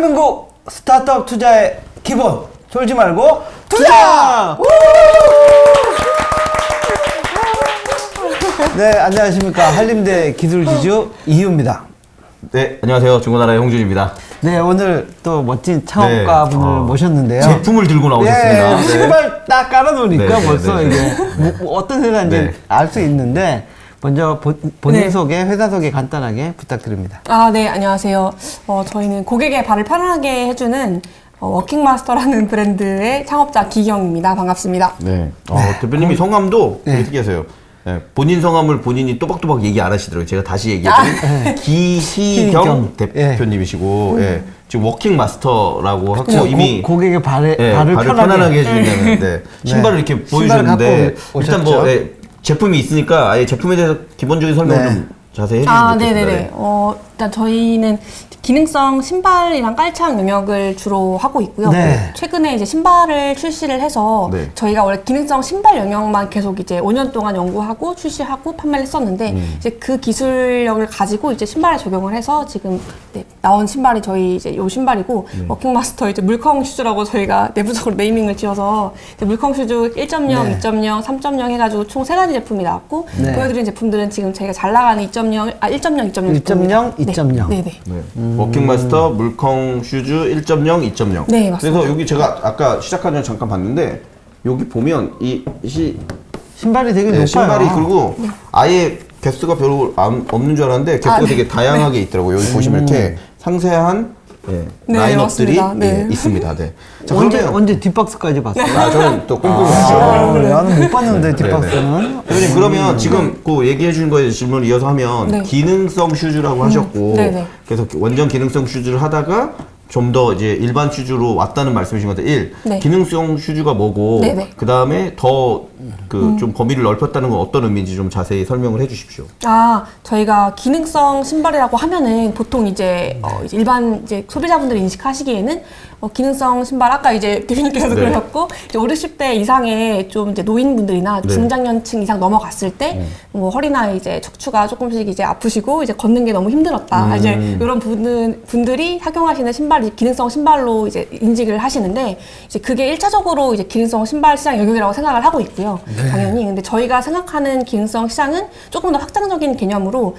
대한민국 스타트업 투자의 기본 졸지 말고 투자! 네, 안녕하십니까. 한림대 기술기주 이희우입니다. 네, 안녕하세요. 중고나라의 홍준입니다. 네, 오늘 또 멋진 창업가 분을 모셨는데요. 제품을 들고 나오셨습니다. 네, 신발 딱 깔아놓으니까 네, 벌써 네, 네. 이게 어떤 회사인지 네. 알 수 있는데 먼저 본인 네. 소개, 회사 소개 간단하게 부탁드립니다. 네, 안녕하세요. 저희는 고객의 발을 편안하게 해주는 워킹마스터라는 브랜드의 창업자 기경입니다. 반갑습니다. 네. 대표님이 성함도 네. 어떻게 하세요? 네, 본인 성함을 본인이 또박또박 얘기 안 하시더라고요. 제가 다시 얘기했더니 기희경 대표님이시고 지금 워킹 마스터라고 하고 이미 고객의 발을 발을 편안하게 해주는 해주는다는 신발을 이렇게 보여주셨는데 일단 뭐 제품이 있으니까 아예 제품에 대해서 기본적인 설명을 좀 자세히 해주시면 좋겠습니다. 네네네. 일단 저희는 기능성 신발이랑 깔창 영역을 주로 하고 있고요. 네. 최근에 이제 신발을 출시를 해서 네. 저희가 원래 기능성 신발 영역만 계속 이제 5년 동안 연구하고 출시하고 판매를 했었는데 이제 그 기술력을 가지고 이제 신발에 적용을 해서 지금 나온 신발이 저희 이제 요 신발이고 워킹마스터 이제 물컹 슈즈라고 저희가 내부적으로 네이밍을 지어서 이제 물컹 슈즈 1.0, 네. 2.0, 3.0 해가지고 총 3가지 제품이 나왔고 네. 보여드린 제품들은 지금 저희가 잘 나가는 1.0, 2.0 1.0, 2.0. 네네. 네. 워킹마스터 물컹 슈즈 1.0, 2.0. 네, 맞습니다. 그래서 여기 제가 아까 시작하기 전에 잠깐 봤는데 여기 보면 신발이 되게 높아요. 신발이 그리고 아예 개수가 별로 없는 줄 알았는데 개수가 네. 되게 다양하게 있더라고요. 여기 보시면 이렇게 상세한 네, 라인업들이 맞습니다. 네. 있습니다. 네. 자, 언제 뒷박스까지 봤어요? 저는 또 꼼꼼하죠. 그래요? 나는 못 봤는데 네, 뒷박스는. 대표님 그러면 지금 그 얘기해 주신 거에 질문을 이어서 하면 네. 기능성 슈즈라고 하셨고 네네. 그래서 원전 기능성 슈즈를 하다가 좀 더 이제 일반 슈즈로 왔다는 말씀이신 것 같아요. 네. 기능성 슈즈가 뭐고 네네. 그 다음에 더 좀 범위를 넓혔다는 건 어떤 의미인지 좀 자세히 설명을 해주십시오. 저희가 기능성 신발이라고 하면은 보통 이제 이제 일반 이제 소비자분들이 인식하시기에는 기능성 신발 아까 이제 대표님께서도 네. 그러셨고 이제 50대 이상의 좀 이제 노인분들이나 네. 중장년층 이상 넘어갔을 때 뭐 허리나 이제 척추가 조금씩 이제 아프시고 이제 걷는 게 너무 힘들었다. 이제 이런 분들이 착용하시는 신발이 기능성 신발로 이제 인식을 하시는데 이제 그게 1차적으로 이제 기능성 신발 시장 영역이라고 생각을 하고 있고요. 당연히. 근데 저희가 생각하는 기능성 시장은 조금 더 확장적인 개념으로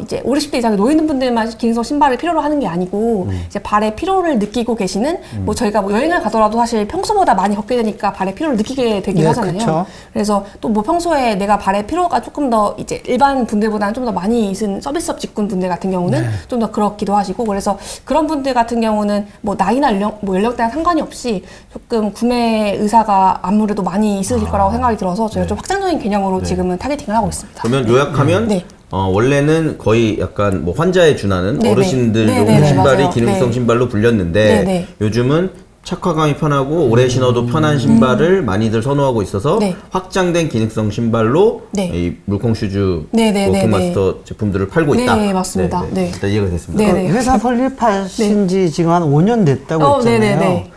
이제 50대 이상의 노인분들만 기능성 신발을 필요로 하는 게 아니고 이제 발의 피로를 느끼고 계시는 뭐 저희가 뭐 여행을 가더라도 사실 평소보다 많이 걷게 되니까 발의 피로를 느끼게 되긴 네, 하잖아요. 그쵸. 그래서 또 뭐 평소에 내가 발의 피로가 조금 더 이제 일반 분들보다는 좀 더 많이 있은 서비스업 직군 분들 같은 경우는 좀 더 그렇기도 하시고 그래서 그런 분들 같은 경우는 뭐 나이나 연령대랑 상관이 없이 조금 구매 의사가 아무래도 많이 있으실 거라고 생각이 들어서 저희가 좀 확장적인 개념으로 지금은 타겟팅을 하고 있습니다. 그러면 요약하면 네. 원래는 거의 약간 뭐 환자에 준하는 네네. 어르신들용 네네, 신발이 맞아요. 기능성 네. 신발로 불렸는데 네네. 요즘은 착화감이 편하고 오래 신어도 편한 신발을 많이들 선호하고 있어서 네. 확장된 기능성 신발로 네. 이 물컹 슈즈 네네네네. 워킹마스터 제품들을 팔고 있다. 네, 맞습니다. 네. 일단 이해가 됐습니다. 네. 회사 설립하신 지 지금 한 5년 됐다고 했잖아요. 네네네.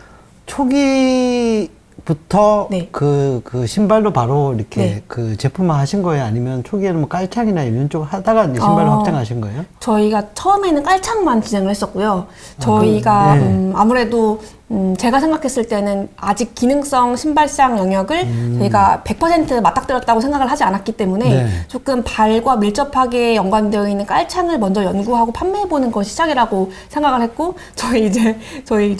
초기부터 네. 그 신발로 바로 이렇게 네. 그 제품화 하신 거예요? 아니면 초기에는 뭐 깔창이나 이런 쪽 하다가 이제 신발로 확장하신 거예요? 저희가 처음에는 깔창만 진행을 했었고요. 저희가 아무래도 제가 생각했을 때는 아직 기능성 신발 시장 영역을 저희가 100% 맞닥뜨렸다고 생각을 하지 않았기 때문에 네. 조금 발과 밀접하게 연관되어 있는 깔창을 먼저 연구하고 판매해보는 것이 시작이라고 생각을 했고 저희 이제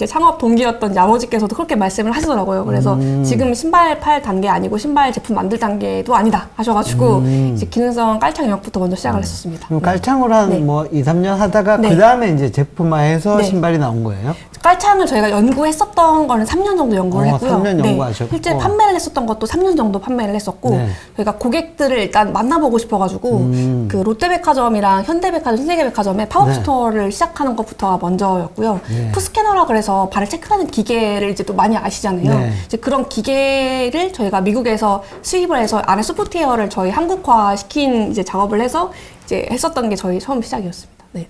창업 동기였던 이제 아버지께서도 그렇게 말씀을 하시더라고요. 그래서 지금 신발 팔 단계 아니고 신발 제품 만들 단계도 아니다 하셔가지고 이제 기능성 깔창 영역부터 먼저 시작을 했었습니다. 그럼 깔창으로 한 네. 뭐 2, 3년 하다가 네. 그 다음에 이제 제품화해서 네. 신발이 나온 거예요? 깔창을 저희가 연구했었던 거는 3년 정도 연구를 했고요. 3년 연구하셨고. 실제 판매를 했었던 것도 3년 정도 판매를 했었고 네. 저희가 고객들을 일단 만나보고 싶어가지고 그 롯데백화점이랑 현대백화점, 신세계백화점에 팝업스토어를 시작하는 것부터가 먼저였고요. 네. 푸스캐너라 그래서 발을 체크하는 기계를 이제 또 많이 아시잖아요. 네. 이제 그런 기계를 저희가 미국에서 수입을 해서 안에 소프트웨어를 저희 한국화 시킨 이제 작업을 해서 이제 했었던 게 저희 처음 시작이었습니다. 네.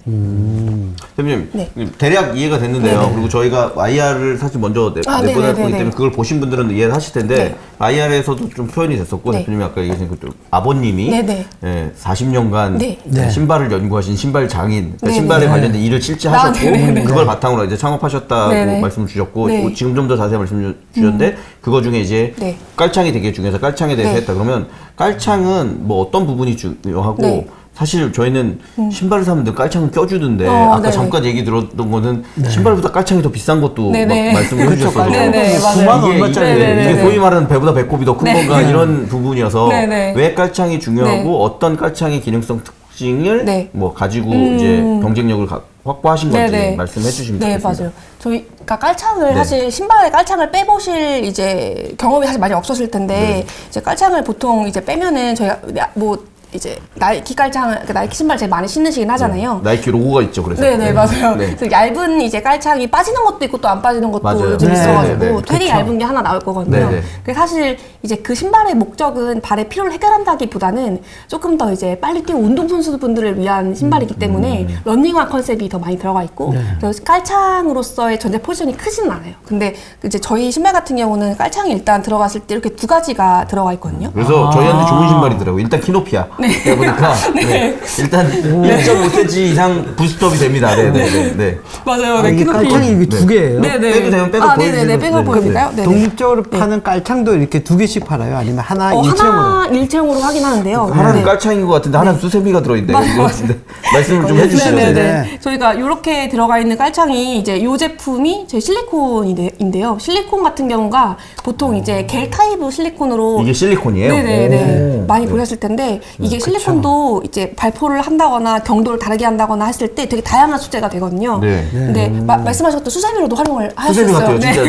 대표님, 네. 대략 이해가 됐는데요. 네네. 그리고 저희가 IR을 사실 먼저 내보낼 네네네네. 거기 때문에 그걸 보신 분들은 이해를 하실 텐데 네. IR에서도 좀 표현이 됐었고 네. 대표님이 아까 얘기하신 그 아버님이 네네. 40년간 네. 신발을 연구하신 신발 장인, 그러니까 네네. 신발에 관련된 일을 실제 아, 하셨고 네네네. 그걸 바탕으로 이제 창업하셨다고 네네. 말씀을 주셨고 네. 지금 좀 더 자세히 말씀 주셨는데 그거 중에 이제 네. 깔창이 되게 중요해서 깔창에 대해서 네. 했다. 그러면 깔창은 뭐 어떤 부분이 중요하고 네. 사실 저희는 신발을 사면 늘 깔창을 껴주던데 아까 네네. 잠깐 얘기 들었던 거는 신발보다 깔창이 더 비싼 것도 네네. 막 말씀을 해주셨어서 네네, 맞아요. 9만 이게, 얼마짜리. 네네네. 이게 소위 말하는 배보다 배꼽이 더 큰 네. 건가 이런 부분이어서 네네. 왜 깔창이 중요하고 네. 어떤 깔창의 기능성 특징을 네. 뭐 가지고 이제 경쟁력을 확보하신 건지 네네. 말씀해 주시면 네, 좋겠습니다. 맞아요. 저희가 깔창을 네. 사실 신발에 깔창을 빼보실 이제 경험이 사실 많이 없으실 텐데 네. 이제 깔창을 보통 이제 빼면은 저희가 뭐 이제 나이키 깔창, 그러니까 나이키 신발 제일 많이 신으시긴 하잖아요. 나이키 로고가 있죠, 그래서. 네네, 맞아요. 네. 그래서 얇은 이제 깔창이 빠지는 것도 있고 또 안 빠지는 것도 맞아요. 요즘 네, 있어가지고 네, 네. 되게 그쵸. 얇은 게 하나 나올 거거든요. 네, 네. 그래서 사실 이제 그 신발의 목적은 발의 피로를 해결한다기보다는 조금 더 이제 빨리 뛰는 운동선수분들을 위한 신발이기 때문에 러닝화 컨셉이 더 많이 들어가 있고 그래서 깔창으로서의 전제 포지션이 크지는 않아요. 근데 이제 저희 신발 같은 경우는 깔창이 일단 들어갔을 때 이렇게 두 가지가 들어가 있거든요. 그래서 저희한테 좋은 신발이더라고요. 일단 키노피아. 네. 보니까 네. 일단 1.5cm 이상 부스트업이 됩니다. 네네네. 맞아요. 아, 네, 이게 키높이. 깔창이 이게 두 개예요? 네네. 빼도 되면 빼도 아, 보여주시면- 네네네. 빼서 네. 보여드릴까요? 네네. 독립적으로 파는 깔창도 이렇게 두 개씩 팔아요? 아니면 하나 일체형으로? 하나 일체형으로 하긴 하는데요. 하나는 네. 깔창인 것 같은데 하나는 수세미가 들어있네. 맞아요. 이거 같은데 말씀을 좀 해주시죠. 네네네. 네네네. 저희가 이렇게 들어가 있는 깔창이 이제 이 제품이 저희 실리콘인데요. 실리콘 같은 경우가 보통 이제 겔 타입 실리콘으로 이게 실리콘이에요? 네네네. 오. 많이 보셨을 텐데 이게 그쵸. 실리콘도 이제 발포를 한다거나 경도를 다르게 한다거나 했을 때 되게 다양한 소재가 되거든요. 네. 근데 말씀하셨던 수세미로도 활용을 할 수 수세미 있어요. 같아요. 진짜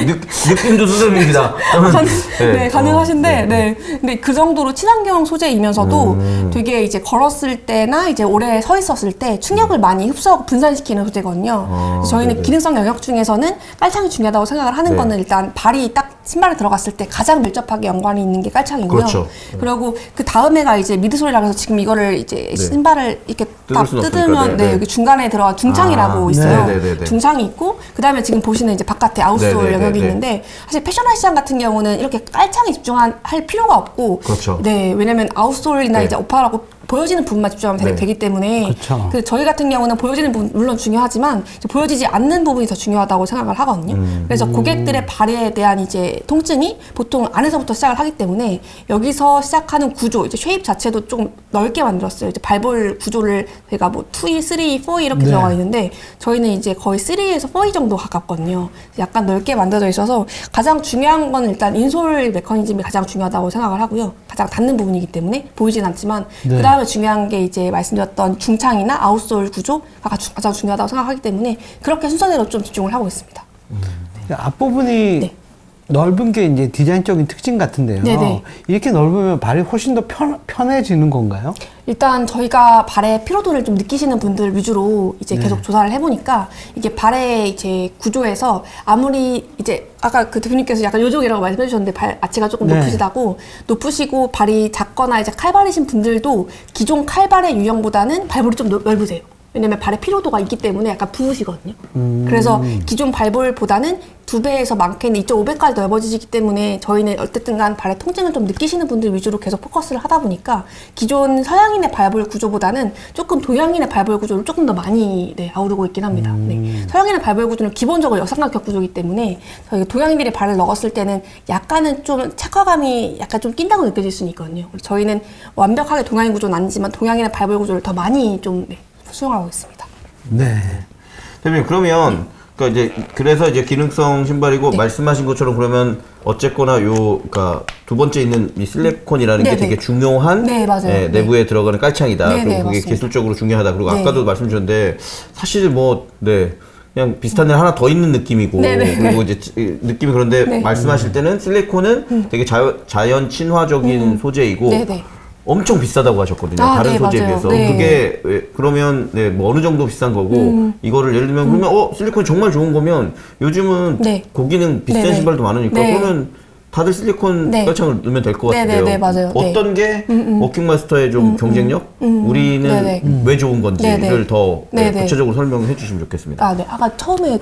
느낌도 수세미입니다. 네, 가능하신데, 네. 네. 근데 그 정도로 친환경 소재이면서도 되게 이제 걸었을 때나 이제 오래 서 있었을 때 충격을 많이 흡수하고 분산시키는 소재거든요. 그래서 저희는 네네. 기능성 영역 중에서는 깔창이 중요하다고 생각을 하는 네. 거는 일단 발이 딱 신발에 들어갔을 때 가장 밀접하게 연관이 있는 게 깔창이고요. 그렇죠. 그리고 그 다음에가 이제 미드솔이라고 해서 지금 이거를 이제 신발을 이렇게 딱 수는 뜯으면 없으니까, 네, 네. 여기 중간에 들어가 중창이라고 있어요. 네, 네, 네. 중창이 있고 그 다음에 지금 보시는 이제 바깥에 아웃솔 네, 네, 영역이 네, 네. 있는데 사실 패셔널 시장 같은 경우는 이렇게 깔창에 집중할 필요가 없고 그렇죠. 네 왜냐면 아웃솔이나 네. 이제 오파라고 보여지는 부분만 집중하면 네. 되기 때문에 그렇죠. 그 저희 같은 경우는 보여지는 부분 물론 중요하지만 이제 보여지지 않는 부분이 더 중요하다고 생각을 하거든요. 그래서 고객들의 발에 대한 이제 통증이 보통 안에서부터 시작을 하기 때문에 여기서 시작하는 구조 이제 쉐입 자체도 좀 넓게 만들었어요. 이제 발볼 구조를 저희가 뭐 2E, 3E, 4E 이렇게 네. 들어가 있는데 저희는 이제 거의 3E에서 4E 정도 가깝거든요. 약간 넓게 만들어져 있어서 가장 중요한 건 일단 인솔 메커니즘이 가장 중요하다고 생각을 하고요. 가장 닿는 부분이기 때문에 보이진 않지만 네. 그 다음에 중요한 게 이제 말씀드렸던 중창이나 아웃솔 구조가 가장 중요하다고 생각하기 때문에 그렇게 순서대로 좀 집중을 하고 있습니다. 앞부분이 네. 넓은 게 이제 디자인적인 특징 같은데요. 네네. 이렇게 넓으면 발이 훨씬 더 편해지는 건가요? 일단 저희가 발의 피로도를 좀 느끼시는 분들 위주로 이제 계속 조사를 해보니까 이게 발의 이제 구조에서 아무리 이제 아까 그 대표님께서 약간 요정이라고 말씀해 주셨는데 발 아치가 조금 네. 높으시고 발이 작거나 이제 칼발이신 분들도 기존 칼발의 유형보다는 발볼이 좀 넓으세요. 왜냐면 발의 피로도가 있기 때문에 약간 부으시거든요. 그래서 기존 발볼보다는 2배에서 많게는 2.5배까지 넓어지기 때문에 저희는 어쨌든 간 발의 통증을 좀 느끼시는 분들 위주로 계속 포커스를 하다 보니까 기존 서양인의 발볼 구조보다는 조금 동양인의 발볼 구조를 조금 더 많이 아우르고 있긴 합니다. 네. 서양인의 발볼 구조는 기본적으로 역삼각형 구조이기 때문에 저희 동양인들이 발을 넣었을 때는 약간은 좀 착화감이 약간 좀 낀다고 느껴질 수는 있거든요. 저희는 완벽하게 동양인 구조는 아니지만 동양인의 발볼 구조를 더 많이 좀 수용하고 있습니다. 네. 대표님 그러면 그러니까 이제 그래서 이제 기능성 신발이고 네. 말씀하신 것처럼 그러면 어쨌거나 그러니까 두 번째 있는 이 실리콘이라는 게 네네. 되게 중요한 네, 맞아요. 네. 내부에 들어가는 깔창이다. 네네, 그리고 그게 맞습니다. 기술적으로 중요하다. 그리고 네. 아까도 말씀 주셨는데 사실 그냥 비슷한 애 하나 더 있는 느낌이고 네네. 그리고 이제 느낌이 그런데 네. 말씀하실 때는 실리콘은 되게 자연 친화적인 소재이고 네네. 엄청 비싸다고 하셨거든요. 아, 다른 네, 소재에 맞아요. 비해서. 네. 그게 그러면 뭐 어느 정도 비싼 거고 이거를 예를 들면 그러면 실리콘이 정말 좋은 거면 요즘은 네. 고기능 비싼 네네. 신발도 많으니까 네. 그러면 다들 실리콘 네. 깔창을 넣으면 될 것 네, 같은데요. 네, 네, 맞아요. 어떤 게 워킹마스터의 좀 경쟁력? 우리는 네, 네. 왜 좋은 건지를 네, 네. 더 네, 네. 구체적으로 설명해 주시면 좋겠습니다. 아, 네. 아까 처음에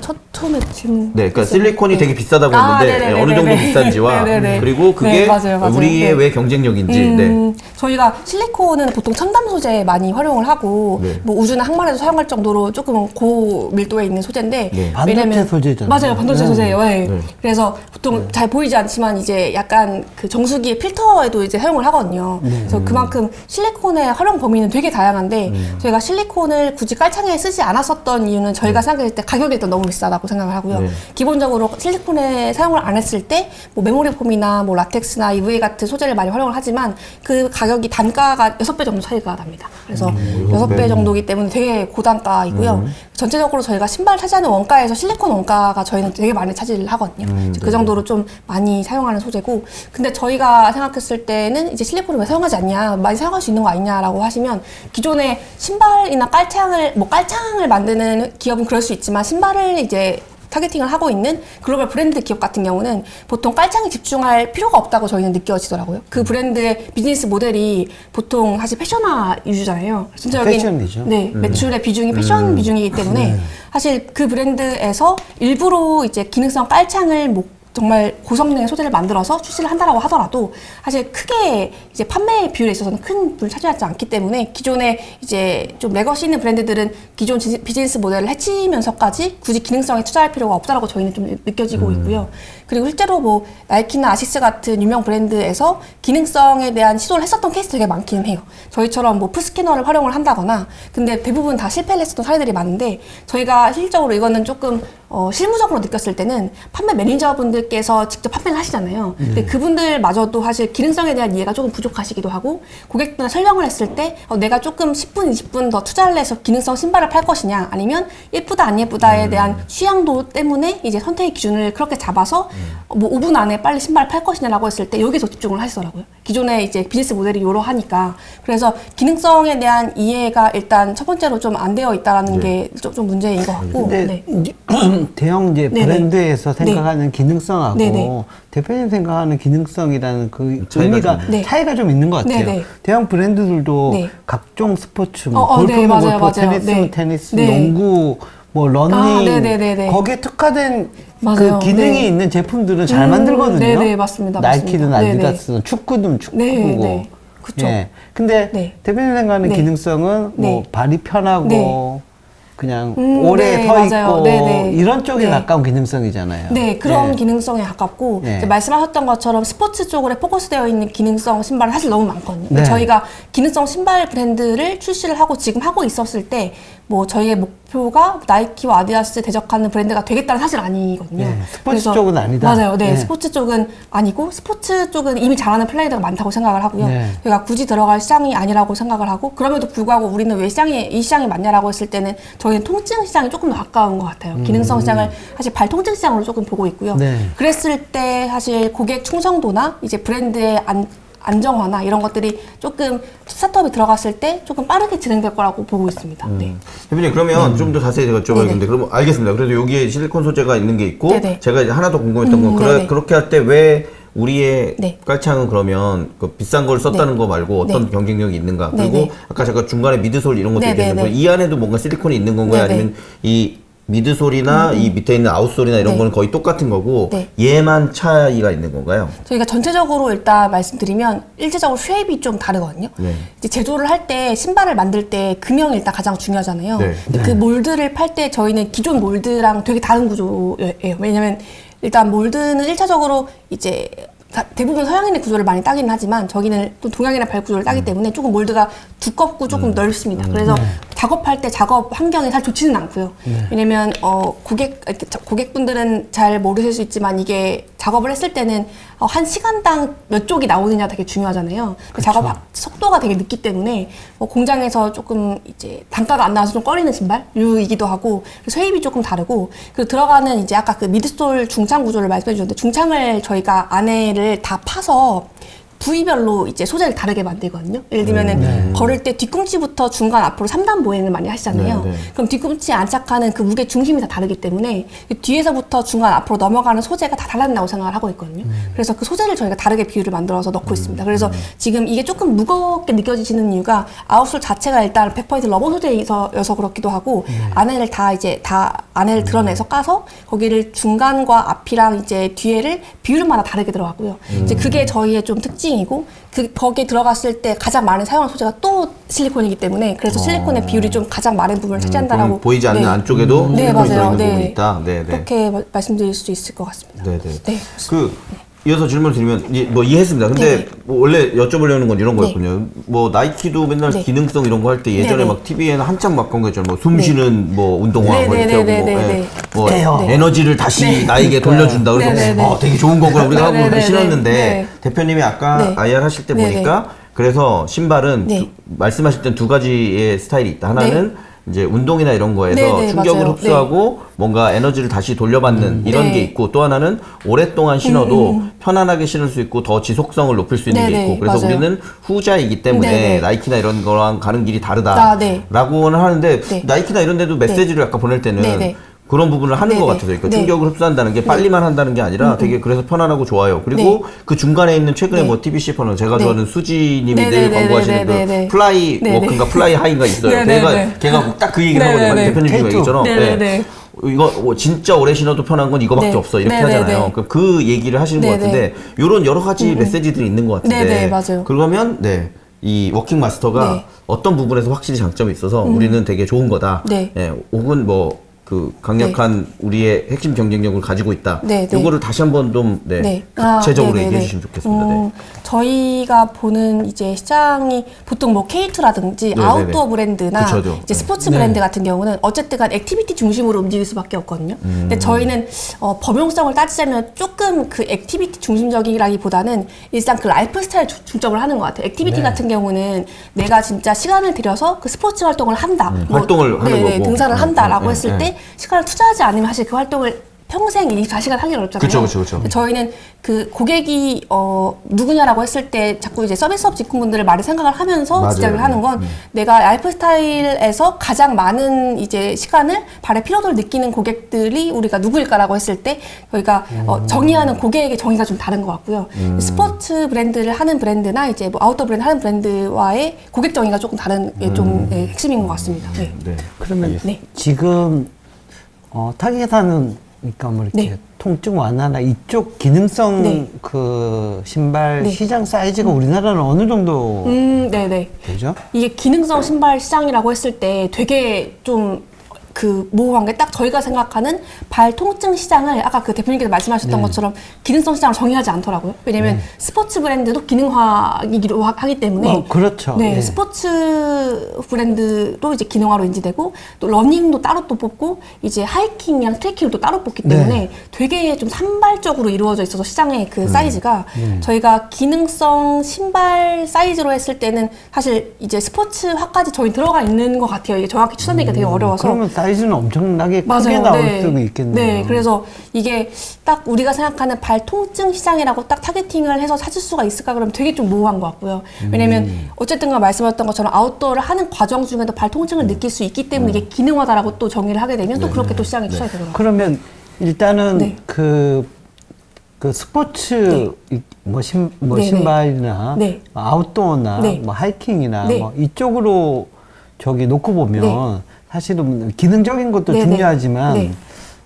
질문. 네, 그러니까 있었는데. 실리콘이 네. 되게 비싸다고 아, 했는데 네네네네네. 어느 정도 비싼지와 네네네. 그리고 그게 네, 맞아요, 맞아요. 우리의 네. 왜 경쟁력인지. 네. 저희가 실리콘은 보통 첨단 소재 많이 활용을 하고 네. 뭐 우주나 항만에도 사용할 정도로 조금 고밀도에 있는 소재인데 네. 반도체 소재잖아요. 맞아요, 반도체 네. 소재예요. 네. 네. 그래서 보통 잘 보이지 않지만 이제 약간 그 정수기의 필터에도 이제 사용을 하거든요. 그래서 그만큼 실리콘의 활용 범위는 되게 다양한데 저희가 실리콘을 굳이 깔창에 쓰지 않았었던 이유는 저희가 생각했을 때 가격이 일단 너무 비싸다고 생각을 하고요. 네. 기본적으로 실리콘에 사용을 안 했을 때 뭐 메모리 폼이나 뭐 라텍스나 EVA 같은 소재를 많이 활용을 하지만 그 가격이 단가가 6배 정도 차이가 납니다. 그래서 6배 정도이기 때문에 되게 고단가이고요. 전체적으로 저희가 신발 차지하는 원가에서 실리콘 원가가 저희는 되게 많이 차지를 하거든요. 그 정도로 좀 많이 사용하는 소재고, 근데 저희가 생각했을 때는 이제 실리콘을 왜 사용하지 않냐, 많이 사용할 수 있는 거 아니냐라고 하시면, 기존에 신발이나 깔창을 만드는 기업은 그럴 수 있지만 신발을 이제 타겟팅을 하고 있는 글로벌 브랜드 기업 같은 경우는 보통 깔창에 집중할 필요가 없다고 저희는 느껴지더라고요. 그 브랜드의 비즈니스 모델이 보통 사실 패션화 위주잖아요. 전체적인 패션이죠. 네, 매출의 비중이 패션 비중이기 때문에 사실 그 브랜드에서 일부러 이제 기능성 깔창을 정말 고성능의 소재를 만들어서 출시를 한다라고 하더라도 사실 크게 이제 판매 비율에 있어서는 큰 부분을 차지하지 않기 때문에 기존에 이제 좀 레거시 있는 브랜드들은 기존 비즈니스 모델을 해치면서까지 굳이 기능성에 투자할 필요가 없다라고 저희는 좀 느껴지고 있고요. 그리고 실제로 뭐 나이키나 아시스 같은 유명 브랜드에서 기능성에 대한 시도를 했었던 케이스 되게 많기는 해요. 저희처럼 뭐 풀스캐너를 활용을 한다거나, 근데 대부분 다 실패를 했었던 사례들이 많은데, 저희가 실질적으로 이거는 조금 실무적으로 느꼈을 때는 판매 매니저분들께서 직접 판매를 하시잖아요. 근데 그분들마저도 사실 기능성에 대한 이해가 조금 부족하시기도 하고, 고객분들 설명을 했을 때 내가 조금 10분, 20분 더 투자를 해서 기능성 신발을 팔 것이냐, 아니면 예쁘다 안 예쁘다에 대한 취향도 때문에 이제 선택의 기준을 그렇게 잡아서 뭐 5분 안에 빨리 신발을 팔 것이냐라고 했을 때 여기서 집중을 하시더라고요. 기존에 이제 비즈니스 모델이 이러하니까. 그래서 기능성에 대한 이해가 일단 첫 번째로 좀 안 되어 있다라는 게 좀 문제인 것 같고. 근데 네. 이제 대형 이제 네네. 브랜드에서 네. 생각하는 기능성하고 네네. 대표님 생각하는 기능성이라는 그 차이가 의미가 좀- 네. 차이가 좀 있는 것 같아요. 네네. 대형 브랜드들도 네. 각종 스포츠, 네, 골프는 맞아요, 골프, 맞아요. 테니스는 네. 테니스, 네. 농구, 뭐 러닝 네네네네. 거기에 특화된 맞아요. 그 기능이 네. 있는 제품들은 잘 만들거든요. 네네, 맞습니다. 나이키든 맞습니다. 네네. 아디다스든 축구든 축구고. 네. 그쵸. 예. 근데 네. 대표님 생각하는 네. 기능성은 뭐 네. 발이 편하고 네. 그냥 오래 네, 서 맞아요. 있고 네네. 이런 쪽에 네. 가까운 기능성이잖아요. 네, 그런 예. 기능성에 가깝고, 네. 이제 말씀하셨던 것처럼 스포츠 쪽으로 포커스되어 있는 기능성 신발은 사실 너무 많거든요. 네. 저희가 기능성 신발 브랜드를 출시를 하고 지금 하고 있었을 때, 뭐 저희의 목표가 나이키와 아디다스 대적하는 브랜드가 되겠다는 사실 아니거든요. 네, 스포츠 쪽은 아니다. 맞아요. 네, 네. 스포츠 쪽은 아니고, 스포츠 쪽은 이미 잘하는 플레이어가 많다고 생각을 하고요. 네. 저희가 굳이 들어갈 시장이 아니라고 생각을 하고, 그럼에도 불구하고 우리는 왜 이 시장이 맞냐라고 했을 때는 저희는 통증 시장이 조금 더 가까운 것 같아요. 기능성 시장을 사실 발통증 시장으로 조금 보고 있고요. 네. 그랬을 때 사실 고객 충성도나 이제 브랜드의 안정화나 이런 것들이 조금 스타트업이 들어갔을 때 조금 빠르게 진행될 거라고 보고 있습니다. 네. 대표님 그러면 좀 더 자세히 제가 여쭤봐야겠는데, 네네. 그러면 알겠습니다. 그래도 여기에 실리콘 소재가 있는 게 있고, 네네. 제가 이제 하나 더 궁금했던 건 네네. 그렇게 할 때 왜 우리의 네. 깔창은 그러면 그 비싼 걸 썼다는 네. 거 말고 어떤 네. 경쟁력이 있는가? 네네. 그리고 아까 제가 중간에 미드솔 이런 것도 네네네. 얘기했는데, 이 안에도 뭔가 실리콘이 있는 건가요? 네네. 아니면 이 미드솔이나 이 밑에 있는 아웃솔이나 이런 네. 거는 거의 똑같은 거고, 네. 얘만 차이가 있는 건가요? 저희가 전체적으로 일단 말씀드리면 일제적으로 쉐입이 좀 다르거든요. 네. 이제 제조를 할 때 신발을 만들 때 금형이 일단 가장 중요하잖아요. 네. 근데 그 몰드를 팔 때 저희는 기존 몰드랑 되게 다른 구조예요. 왜냐면 일단 몰드는 1차적으로 이제 대부분 서양인의 구조를 많이 따기는 하지만 저기는 또 동양인의 발 구조를 따기 때문에 조금 몰드가 두껍고 조금 넓습니다. 그래서 작업할 때 작업 환경이 잘 좋지는 않고요. 왜냐면 고객분들은 잘 모르실 수 있지만 이게 작업을 했을 때는 한 시간당 몇 쪽이 나오느냐 되게 중요하잖아요. 그 작업 속도가 되게 늦기 때문에 공장에서 조금 이제 단가가 안 나와서 좀 꺼리는 신발류이기도 하고, 쉐입이 조금 다르고, 그리고 들어가는 이제 아까 그 미드솔 중창 구조를 말씀해 주셨는데, 중창을 저희가 안에를 다 파서 부위별로 이제 소재를 다르게 만들거든요. 예를 들면은 걸을 때 뒤꿈치부터 중간 앞으로 3단 보행을 많이 하시잖아요. 네, 네. 그럼 뒤꿈치에 안착하는 그 무게 중심이 다 다르기 때문에 뒤에서부터 중간 앞으로 넘어가는 소재가 다 달라진다고 생각을 하고 있거든요. 그래서 그 소재를 저희가 다르게 비율을 만들어서 넣고 있습니다. 그래서 지금 이게 조금 무겁게 느껴지시는 이유가 아웃솔 자체가 일단 100% 러버 소재여서 그렇기도 하고 안에를 안에를 드러내서 까서 거기를 중간과 앞이랑 이제 뒤에를 비율마다 다르게 들어가고요. 이제 그게 저희의 좀 특징이고 거기에 들어갔을 때 가장 많이 사용한 소재가 또 실리콘이기 때문에 그래서 실리콘의 비율이 좀 가장 많은 부분을 차지한다라고 그럼 보이지 않는 네. 안쪽에도 네, 실리콘이 맞아요. 들어있는 네. 부분이 있다. 네, 네. 그렇게 말씀드릴 수 있을 것 같습니다. 네, 네. 네. 이어서 질문을 드리면 뭐 이해했습니다. 근데 네네. 뭐 원래 여쭤보려는 건 이런 네. 거였군요. 뭐 나이키도 맨날 네. 기능성 이런 거 할 때 예전에 네네. 막 TV에는 한참 막 그런 거 있잖아요. 뭐 숨쉬는 뭐 운동화 뭐 이렇게 하고 네네네네네. 뭐 돼요. 에너지를 다시 나에게 돌려준다. 그래서 네네네. 되게 좋은 거구나 우리가 하고 네네네네. 신었는데 네. 대표님이 아까 네. IR 하실 때 네네. 보니까 그래서 신발은 네. 말씀하실 땐 두 가지의 스타일이 있다. 하나는 이제 운동이나 이런 거에서 네네, 충격을 맞아요. 흡수하고 뭔가 에너지를 다시 돌려받는 이런 네. 게 있고 또 하나는 오랫동안 신어도 편안하게 신을 수 있고 더 지속성을 높일 수 있는 게 네네, 있고 그래서 맞아요. 우리는 후자이기 때문에 네네. 나이키나 이런 거랑 가는 길이 네. 다르다라고는 하는데 네. 나이키나 이런 데도 메시지를 약간 보낼 때는 네네. 그런 부분을 하는 네네. 것 같아요. 그러니까 네. 충격을 흡수한다는 게 빨리만 한다는 게 아니라 되게 그래서 편안하고 좋아요. 그리고 그 중간에 있는 최근에 네. 뭐 TBC 퍼는 제가 네. 좋아하는 수지님이 네네네네네네. 늘 광고하시는 그 플라이 네네. 워크인가 플라이 하이인가 있어요. 네네네. 걔가 딱 그 얘기를 하거든요. 네네네. 대표님 그 얘기처럼. 네네네. 이거 진짜 오래 신어도 편한 건 이거밖에 네. 없어 이렇게 네네네. 하잖아요. 그 얘기를 하시는 것 네네. 같은데 이런 여러 가지 메시지들이 있는 것 같은데 네네, 맞아요. 그러면 이 워킹 마스터가 네. 어떤 부분에서 확실히 장점이 있어서 우리는 되게 좋은 거다. 네. 혹은 뭐 그 강력한 우리의 핵심 경쟁력을 가지고 있다. 네, 네. 이거를 다시 한번 좀 구체적으로 네네네. 얘기해 주시면 좋겠습니다. 네. 저희가 보는 이제 시장이 보통 뭐 K2라든지 네네네. 아웃도어 브랜드나 그쵸. 이제 네. 스포츠 브랜드 같은 경우는 어쨌든 간 액티비티 중심으로 움직일 수밖에 없거든요. 근데 저희는 범용성을 따지자면 조금 그 액티비티 중심적이라기보다는 일단 그 라이프 스타일 중점을 하는 것 같아요. 액티비티 같은 경우는 내가 진짜 시간을 들여서 그 스포츠 활동을 한다. 활동을 하는 거고. 등산을 한다라고 네, 했을 네. 때 시간을 투자하지 않으면 사실 그 활동을 평생 24시간 하기 어렵잖아요. 그쵸. 근데 저희는 그 고객이 누구냐라고 했을 때 자꾸 이제 서비스업 직군분들을 많이 생각을 하면서 맞아요. 지적을 하는 건 내가 라이프 스타일에서 가장 많은 이제 시간을 발의 피로도를 느끼는 고객들이 우리가 누구일까라고 했을 때 저희가 정의하는 고객의 정의가 좀 다른 것 같고요. 스포츠 브랜드를 하는 브랜드나 이제 뭐 아웃도어 브랜드 하는 브랜드와의 고객 정의가 조금 다른 게 좀 핵심인 것 같습니다. 네. 네. 그러면 네. 지금 타겟하는 그러니까 뭐 이렇게 네. 통증 완화나 이쪽 기능성 네. 그 신발 네. 시장 사이즈가 우리나라는 어느 정도 네네. 되죠? 이게 기능성 신발 시장이라고 했을 때 되게 좀 그 모호한 게 딱 저희가 생각하는 발 통증 시장을 아까 그 대표님께서 말씀하셨던 것처럼 기능성 시장을 정의하지 않더라고요. 왜냐면 스포츠 브랜드도 기능화이기도 하기 때문에 그렇죠. 네, 예. 스포츠 브랜드도 이제 기능화로 인지되고 또 러닝도 따로 또 뽑고 이제 하이킹이랑 트레킹을 또 따로 뽑기 때문에 네. 되게 좀 산발적으로 이루어져 있어서 시장의 그 사이즈가 저희가 기능성 신발 사이즈로 했을 때는 사실 이제 스포츠화까지 저희 들어가 있는 것 같아요. 이게 정확히 추산되기가 되게 어려워서. 그러면 사이즈는 엄청나게 크게 맞아요. 나올 네. 수도 있겠네요. 네, 그래서 이게 딱 우리가 생각하는 발 통증 시장이라고 딱 타겟팅을 해서 찾을 수가 있을까 그러면 되게 좀 모호한 것 같고요. 왜냐면 어쨌든 말씀하셨던 것처럼 아웃도어를 하는 과정 중에도 발 통증을 느낄 수 있기 때문에 이게 기능화다라고 또 정의를 하게 되면 또 그렇게 또 시장에 투자가 되더라고요. 그러면 일단은 네. 그 스포츠 네네. 신발이나 네. 아웃도어나 네. 뭐 하이킹이나 네. 뭐 이쪽으로 놓고 보면 네. 사실은 기능적인 것도 네네. 중요하지만 네.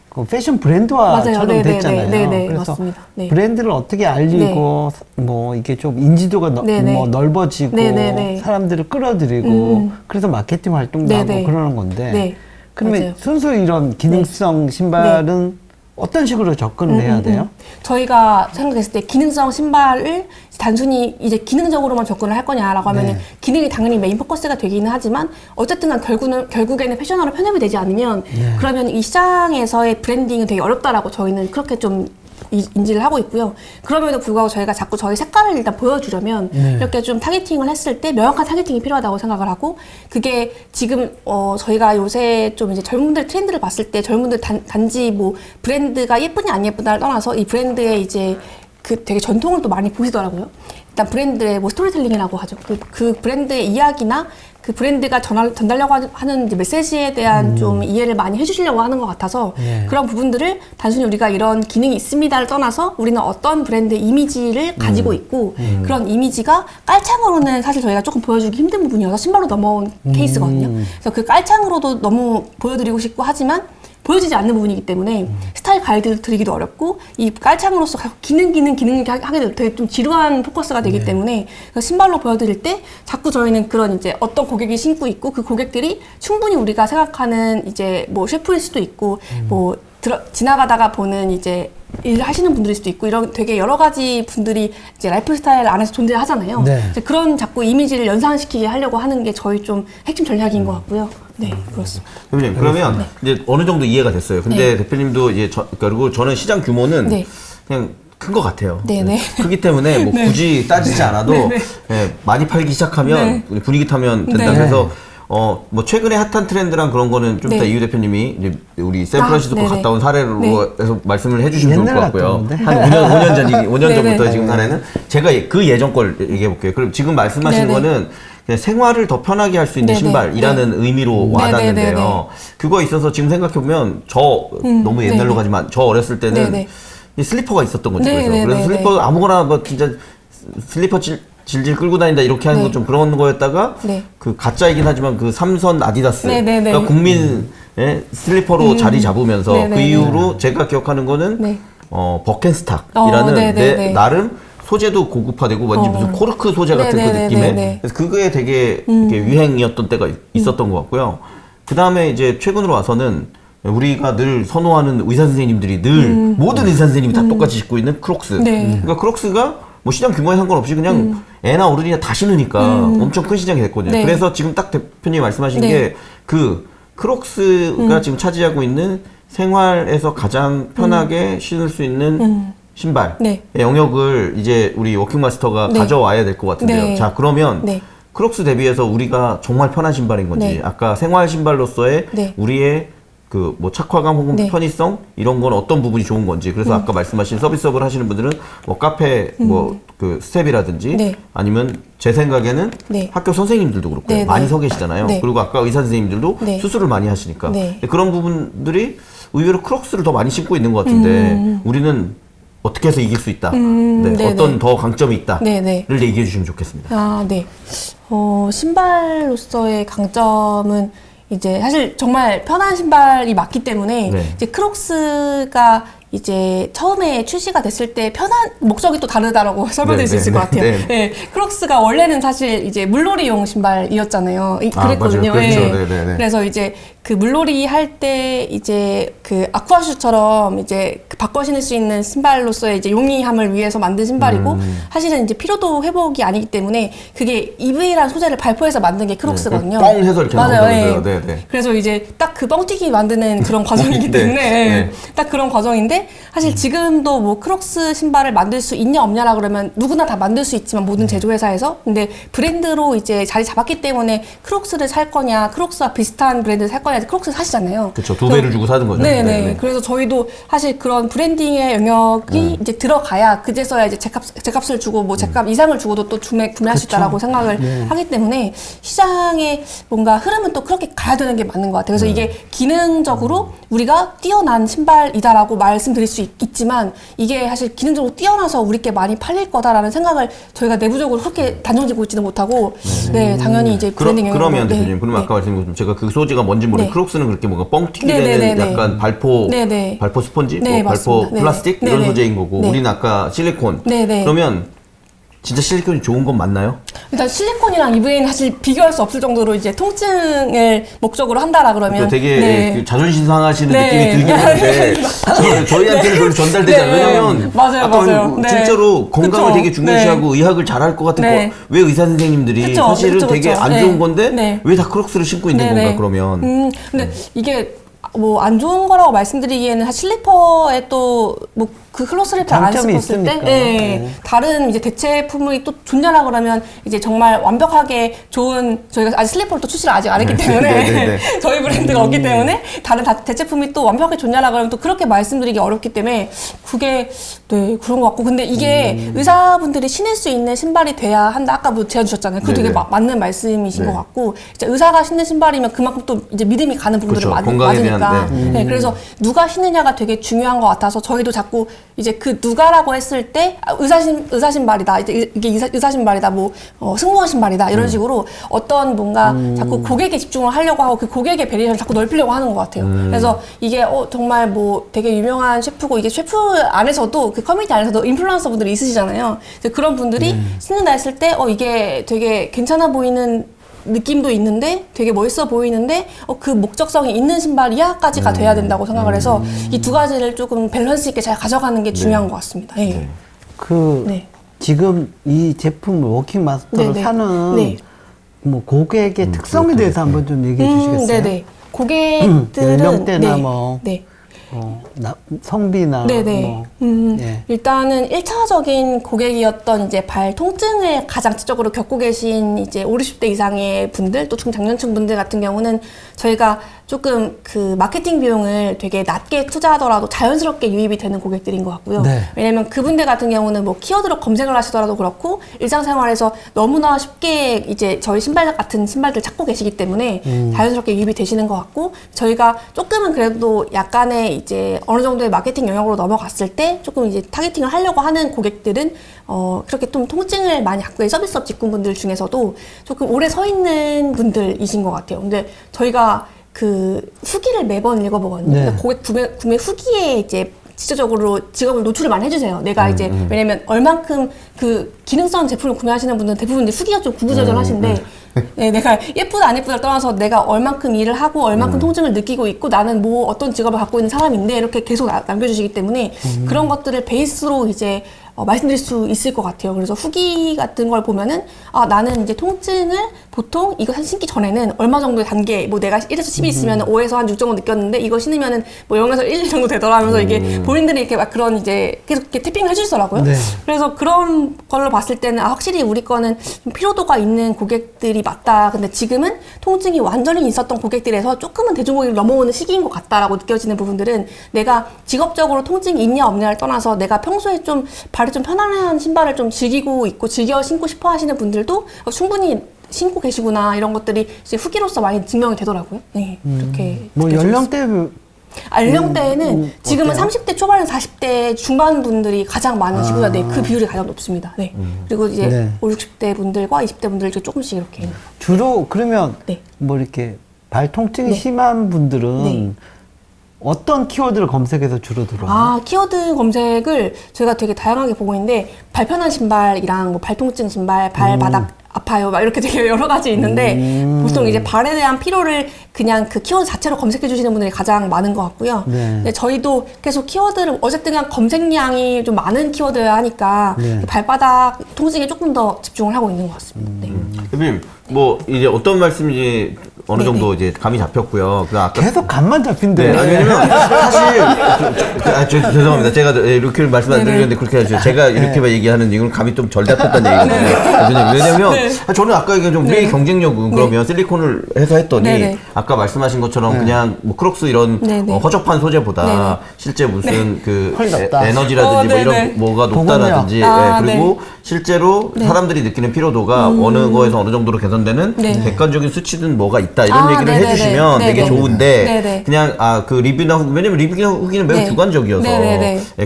그 패션 브랜드화처럼 맞아요. 네네네. 됐잖아요. 네네. 그래서 맞습니다. 네. 브랜드를 어떻게 알리고 뭐 이게 좀 인지도가 네네. 뭐 넓어지고 네네네. 사람들을 끌어들이고 그래서 마케팅 활동도 네네. 하고 그러는 건데 네. 그러면 맞아요. 순수 이런 기능성 신발은 어떤 식으로 접근을 해야 돼요? 저희가 생각했을 때 기능성 신발을 단순히 이제 기능적으로만 접근을 할 거냐라고 하면은 네. 기능이 당연히 메인 포커스가 되기는 하지만 어쨌든 간 결국에는 패션으로 편협이 되지 않으면 그러면 이 시장에서의 브랜딩은 되게 어렵다라고 저희는 그렇게 좀 인지를 하고 있고요. 그럼에도 불구하고 저희가 자꾸 저희 색깔을 일단 보여주려면 이렇게 좀 타겟팅을 했을 때 명확한 타겟팅이 필요하다고 생각을 하고 그게 지금 저희가 요새 좀 이제 젊은들 트렌드를 봤을 때 젊은들 단지 뭐 브랜드가 예쁘냐 안 예쁘다를 떠나서 이 브랜드의 이제 그 되게 전통을 또 많이 보시더라고요. 일단 브랜드의 뭐 스토리텔링이라고 하죠. 그 브랜드의 이야기나 그 브랜드가 전달하려고 하는 이제 메시지에 대한 좀 이해를 많이 해주시려고 하는 것 같아서 그런 부분들을 단순히 우리가 이런 기능이 있습니다를 떠나서 우리는 어떤 브랜드의 이미지를 가지고 있고 그런 이미지가 깔창으로는 사실 저희가 조금 보여주기 힘든 부분이어서 신발로 넘어온 케이스거든요. 그래서 그 깔창으로도 너무 보여드리고 싶고 하지만 보여지지 않는 부분이기 때문에 스타일 가이드 드리기도 어렵고 이 깔창으로서 기능 하게 되면 되게 좀 지루한 포커스가 되기 때문에 신발로 보여드릴 때 자꾸 저희는 그런 이제 어떤 고객이 신고 있고 그 고객들이 충분히 우리가 생각하는 이제 뭐 셰프일 수도 있고 뭐 지나가다가 보는 이제 일 하시는 분들일 수도 있고 이런 되게 여러 가지 분들이 이제 라이프 스타일 안에서 존재하잖아요. 네. 이제 그런 자꾸 이미지를 연상시키게 하려고 하는 게 저희 좀 핵심 전략인 것 같고요. 네, 그렇습니다. 대표님, 그러면 이제 어느 정도 이해가 됐어요. 근데 대표님도 이제 그리고 저는 시장 규모는 그냥 큰 것 같아요. 네네. 크기 때문에 뭐 굳이 따지지 않아도 예, 많이 팔기 시작하면 분위기 타면 된다. 그래서 뭐 최근에 핫한 트렌드랑 그런 거는 좀 이따 이유 대표님이 이제 우리 샌프란시스코 갔다 온 사례로 해서 말씀을 해주시면 좋을 것 같고요. 한 5년 전부터 지금 사례는 제가 그 예전 걸 얘기해 볼게요. 그럼 지금 말씀하신 거는 그냥 생활을 더 편하게 할 수 있는 신발이라는 의미로 와닿는데요. 그거에 있어서 지금 생각해보면 저 너무 옛날로 가지만 저 어렸을 때는 이 슬리퍼가 있었던 거죠. 그래서 슬리퍼 아무거나 뭐 진짜 슬리퍼 질질 끌고 다닌다 이렇게 하는 건 좀 그런 거였다가 그 가짜이긴 하지만 그 삼선 아디다스 그러니까 국민 슬리퍼로 자리 잡으면서 그 이후로 제가 기억하는 거는 버켄스탁이라는 나름 소재도 고급화되고 왠지 무슨 코르크 소재 같은 그 느낌의 그래서 그게 되게 유행이었던 때가 있었던 것 같고요. 그 다음에 이제 최근으로 와서는 우리가 늘 선호하는 의사 선생님들이 늘 모든 의사 선생님이 다 똑같이 신고 있는 크록스. 그러니까 크록스가 뭐 시장 규모에 상관없이 그냥 애나 어른이나 다 신으니까 엄청 큰 시장이 됐거든요. 그래서 지금 딱 대표님이 말씀하신 게 그 크록스가 지금 차지하고 있는 생활에서 가장 편하게 신을 수 있는 신발 영역을 이제 우리 워킹마스터가 가져와야 될 것 같은데요. 자, 그러면 크록스 대비해서 우리가 정말 편한 신발인 건지 아까 생활 신발로서의 우리의 그 뭐 착화감 혹은 편의성 이런 건 어떤 부분이 좋은 건지 그래서 아까 말씀하신 서비스업을 하시는 분들은 뭐 카페 뭐 그 스텝이라든지 아니면 제 생각에는 학교 선생님들도 그렇고 많이 서 계시잖아요. 그리고 아까 의사 선생님들도 수술을 많이 하시니까 그런 부분들이 의외로 크록스를 더 많이 신고 있는 것 같은데 우리는 어떻게 해서 이길 수 있다. 어떤 더 강점이 있다를 얘기해 주시면 좋겠습니다. 아, 네. 신발로서의 강점은 이제 사실 정말 편한 신발이 맞기 때문에 이제 크록스가 이제 처음에 출시가 됐을 때 편한 목적이 또 다르다라고 설명드릴 수 있을 것 같아요. 크록스가 원래는 사실 이제 물놀이용 신발이었잖아요. 그랬거든요. 그래서 이제 그 물놀이 할 때 이제 그 아쿠아슈처럼 이제 바꿔 신을 수 있는 신발로서의 이제 용이함을 위해서 만든 신발이고 사실은 이제 피로도 회복이 아니기 때문에 그게 EV라는 소재를 발포해서 만든 게 크록스거든요. 뻥 해서 이렇게 맞아요. 그래서 이제 딱 그 뻥튀기 만드는 그런 과정이기 때문에 딱 그런 과정인데 사실 지금도 뭐 크록스 신발을 만들 수 있냐 없냐라 그러면 누구나 다 만들 수 있지만 모든 제조회사에서 근데 브랜드로 이제 자리 잡았기 때문에 크록스를 살 거냐 크록스와 비슷한 브랜드를 살 거냐 크록스 사시잖아요. 그렇죠. 2배를 주고 사는 거죠. 그래서 저희도 사실 그런 브랜딩의 영역이 이제 들어가야 그제서야 이제 제값을 주고 뭐 제값 이상을 주고도 또 구매할 수 있다라고 생각을 하기 때문에 시장의 뭔가 흐름은 또 그렇게 가야 되는 게 맞는 것 같아요. 그래서 이게 기능적으로 우리가 뛰어난 신발이다라고 말씀드릴 수 있지만 이게 사실 기능적으로 뛰어나서 우리께 많이 팔릴 거다라는 생각을 저희가 내부적으로 그렇게 단정지고 있지는 못하고 당연히 이제 브랜딩 영역으로 그러면 대표님 그러면 아까 말씀드린 것처럼 제가 그 소재가 뭔지 모르겠는데 크록스는 그렇게 뭔가 뻥튀기 되는 약간 발포 스펀지, 발포 맞습니다. 플라스틱 이런 소재인 거고 우리는 아까 실리콘 그러면 진짜 실리콘이 좋은 건 맞나요? 일단 실리콘이랑 EVA는 사실 비교할 수 없을 정도로 이제 통증을 목적으로 한다라 그러면 그러니까 되게 그 자존심 상하시는 느낌이 들긴 하는데 저희한테는 별로 전달되지 않아요. 왜냐면 맞아요. 실제로 건강을 되게 중요시하고 의학을 잘할 것 같은 거 왜 의사 선생님들이 사실은 되게 안 좋은 건데 왜 다 크록스를 신고 있는 건가 그러면 근데 이게 뭐 안 좋은 거라고 말씀드리기에는 슬리퍼에 또 뭐 그 클로스랩을 안 장점이 했었을 때, 있으니까. 네. 다른 이제 대체품이 또 존재하라 그러면 이제 정말 완벽하게 좋은 저희가 아직 슬리퍼를 또 출시를 아직 안 했기 때문에 저희 브랜드가 없기 때문에 다른 대체품이 또 완벽하게 존재하라 그러면 또 그렇게 말씀드리기 어렵기 때문에 그게 네 그런 것 같고 근데 이게 의사분들이 신을 수 있는 신발이 돼야 한다 아까 뭐 제안 주셨잖아요. 그거 되게 맞는 말씀이신 것 같고 이제 의사가 신는 신발이면 그만큼 또 이제 믿음이 가는 부분들은 그렇죠. 건강에 맞으니까 대한, 네, 그래서 누가 신느냐가 되게 중요한 것 같아서 저희도 자꾸 이제 그 누가라고 했을 때 의사 신발이다 이제 이게 의사 신발이다 뭐 승무원 신발이다 이런 식으로 어떤 뭔가 자꾸 고객에 집중을 하려고 하고 그 고객의 베리에이션을 자꾸 넓히려고 하는 것 같아요. 그래서 이게 정말 뭐 되게 유명한 셰프고 이게 셰프 안에서도 그 커뮤니티 안에서도 인플루언서 분들이 있으시잖아요. 그런 분들이 신는다 했을 때 이게 되게 괜찮아 보이는 느낌도 있는데 되게 멋있어 보이는데 그 목적성이 있는 신발이야까지가 돼야 된다고 생각을 해서 이 두 가지를 조금 밸런스 있게 잘 가져가는 게 중요한 것 같습니다. 네. 그 지금 이 제품을 워킹 마스터로 사는 뭐 고객의 특성에 대해서 한번 좀 얘기해 주시겠어요? 네네. 고객들은 연령대나 뭐 성비나 네네. 일단은 1차적인 고객이었던 이제 발 통증을 가장 지적으로 겪고 계신 이제 50, 60대 이상의 분들 또 중장년층 분들 같은 경우는 저희가 조금 그 마케팅 비용을 되게 낮게 투자하더라도 자연스럽게 유입이 되는 고객들인 것 같고요. 왜냐면 그분들 같은 경우는 뭐 키워드로 검색을 하시더라도 그렇고 일상생활에서 너무나 쉽게 이제 저희 신발 같은 신발들 찾고 계시기 때문에 자연스럽게 유입이 되시는 것 같고 저희가 조금은 그래도 약간의 이제 어느 정도의 마케팅 영역으로 넘어갔을 때 조금 이제 타겟팅을 하려고 하는 고객들은 그렇게 좀 통증을 많이 갖고 계신 서비스업 직군분들 중에서도 조금 오래 서 있는 분들이신 것 같아요. 근데 저희가 그 후기를 매번 읽어보거든요. 그러니까 고객 구매 후기에 이제 직접적으로 직업을 노출을 많이 해주세요. 내가 이제 왜냐면 얼만큼 그 기능성 제품을 구매하시는 분들은 대부분 이제 후기가 좀 구구절절하신데 네, 내가 예쁘다 안 예쁘다를 떠나서 내가 얼만큼 일을 하고 얼만큼 통증을 느끼고 있고 나는 뭐 어떤 직업을 갖고 있는 사람인데 이렇게 계속 남겨주시기 때문에 그런 것들을 베이스로 이제 말씀드릴 수 있을 것 같아요. 그래서 후기 같은 걸 보면은 나는 이제 통증을 보통 이거 신기 전에는 얼마 정도의 단계 뭐 내가 1에서 10이 있으면 5에서 한 6 정도 느꼈는데 이거 신으면은 뭐 0에서 1 정도 되더라 하면서 이게 본인들이 이렇게 막 그런 이제 계속 이렇게 태핑을 해주시더라고요. 그래서 그런 걸로 봤을 때는 확실히 우리 거는 좀 피로도가 있는 고객들이 맞다. 근데 지금은 통증이 완전히 있었던 고객들에서 조금은 대중고객을 넘어오는 시기인 것 같다라고 느껴지는 부분들은 내가 직업적으로 통증이 있냐 없냐를 떠나서 내가 평소에 좀 발이 좀 편안한 신발을 좀 즐기고 있고 즐겨 신고 싶어 하시는 분들도 충분히 신고 계시구나 이런 것들이 이제 후기로서 많이 증명이 되더라고요. 네, 이렇게 뭐 연령대 연령대에는 지금은 30대 초반에서 40대 중반 분들이 가장 많으시고요. 네, 그 비율이 가장 높습니다. 네. 그리고 이제 5, 60대 분들과 20대 분들 조금씩 이렇게 주로 그러면 뭐 이렇게 발 통증이 심한 분들은 어떤 키워드를 검색해서 주로 들어와요? 키워드 검색을 저희가 되게 다양하게 보고 있는데 발편한 신발이랑 뭐 발통증 신발, 발바닥 아파요 막 이렇게 되게 여러 가지 있는데 보통 이제 발에 대한 피로를 그냥 그 키워드 자체로 검색해 주시는 분들이 가장 많은 것 같고요. 근데 저희도 계속 키워드를 어쨌든 그냥 검색량이 좀 많은 키워드여야 하니까 발바닥 통증에 조금 더 집중을 하고 있는 것 같습니다. 대표님 뭐 이제 어떤 말씀인지 어느 정도 이제 감이 잡혔고요. 아까 계속 감만 잡힌대요. 왜냐면 사실 죄송합니다. 제가 이렇게 말씀 안 드리는데 그렇게 하죠. 제가 이렇게만 얘기하는 이유는 감이 좀 덜 잡혔다는 얘기거든요. 왜냐면 저는 아까 얘기한 좀 우리의 경쟁력은 그러면 실리콘을 해서 했더니 아까 말씀하신 것처럼 그냥 뭐 크록스 이런 허접한 소재보다 실제 무슨 그 에너지라든지 뭐 이런 뭐가 높다라든지 그리고 실제로 사람들이 느끼는 피로도가 어느 거에서 어느 정도로 개선되는 객관적인 수치든 뭐가 있다 이런 얘기를 해주시면 되게 좋은데 그냥 그 리뷰나 후기 왜냐면 리뷰나 후기는 매우 주관적이어서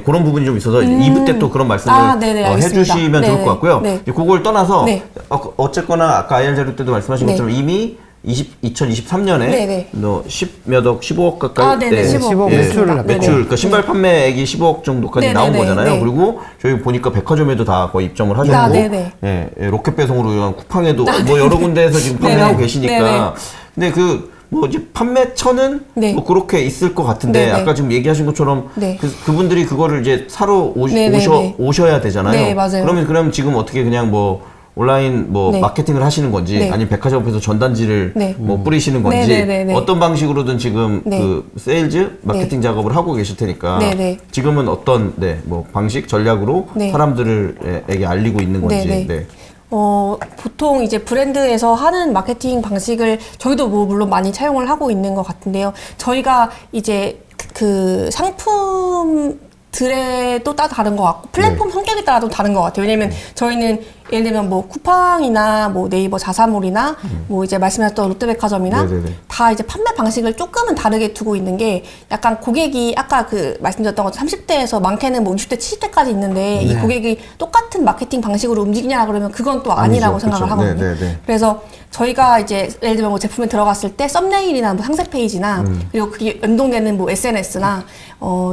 그런 부분이 좀 있어서 2부 때 또 그런 말씀을 해주시면 좋을 것 같고요. 그걸 떠나서 어쨌거나 아까 IR 자료 때도 말씀하신 것처럼 이미 2023년에 너 10몇 억, 15억 가까이 15억 매출, 그러니까 신발 판매액이 15억 정도까지 나온 거잖아요. 그리고 저희 보니까 백화점에도 다 거의 입점을 하셨고, 로켓 배송으로 쿠팡에도 뭐 여러 군데에서 지금 판매하고 계시니까, 근데 뭐 이제 판매처는 뭐 그렇게 있을 것 같은데 아까 지금 얘기하신 것처럼 그분들이 그거를 이제 사러 오셔야 되잖아요. 그러면 지금 어떻게 그냥 뭐 온라인 뭐 네. 마케팅을 하시는 건지 네. 아니면 백화점에서 전단지를 네. 뭐 뿌리시는 건지 네네네네. 어떤 방식으로든 지금 네. 그 세일즈 마케팅 작업을 하고 계실 테니까 네네. 지금은 어떤 뭐 방식 전략으로 네. 사람들에게 알리고 있는 건지. 네네. 네. 보통 이제 브랜드에서 하는 마케팅 방식을 저희도 뭐 물론 많이 차용을 하고 있는 것 같은데요. 저희가 이제 그 상품들에 또 따라 다른 것 같고 플랫폼 성격에 따라 또 다른 것 같아요. 왜냐면 저희는 예를 들면 뭐 쿠팡이나 뭐 네이버 자사몰이나 뭐 이제 말씀하셨던 롯데백화점이나 네네네. 다 이제 판매 방식을 조금은 다르게 두고 있는 게 약간 고객이 아까 그 말씀드렸던 것처럼 30대에서 많게는 뭐 60대, 70대까지 있는데 이 고객이 똑같은 마케팅 방식으로 움직이냐 그러면 그건 또 아니라고 아니죠. 생각을 그쵸. 하거든요. 네네네. 그래서 저희가 이제 예를 들면 뭐 제품에 들어갔을 때 썸네일이나 뭐 상세 페이지나 그리고 그게 연동되는 뭐 SNS나